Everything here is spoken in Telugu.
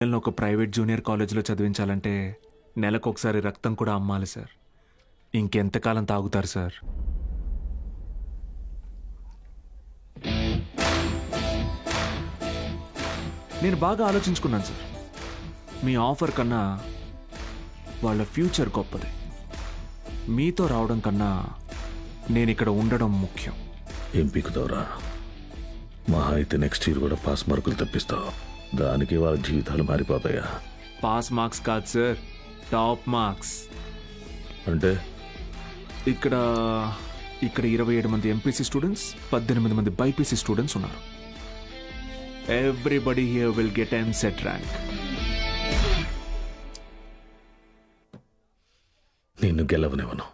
పిల్లల్ని ఒక ప్రైవేట్ జూనియర్ కాలేజీలో చదివించాలంటే నెలకొకసారి రక్తం కూడా అమ్మాలి సార్. ఇంకెంతకాలం తాగుతారు సార్? నేను బాగా ఆలోచించుకున్నాను సార్. మీ ఆఫర్ కన్నా వాళ్ళ ఫ్యూచర్ గొప్పది. మీతో రావడం కన్నా నేను ఇక్కడ ఉండడం ముఖ్యం. ఏం పీకుతావురా? మహా అయితే నెక్స్ట్ ఇయర్ కూడా పాస్ మార్కులు తప్పిస్తావు. దానికి వాళ్ళ జీవితాలు మారిపోతాయా? పాస్ మార్క్స్ కాదు సార్, టాప్ మార్క్స్. అంటే ఇక్కడ 27 మంది ఎంపీసీ స్టూడెంట్స్, 18 మంది బైపీసీ స్టూడెంట్స్ ఉన్నారు. Everybody here will get EAMCET rank. నిన్ను గెలవనివ్వను.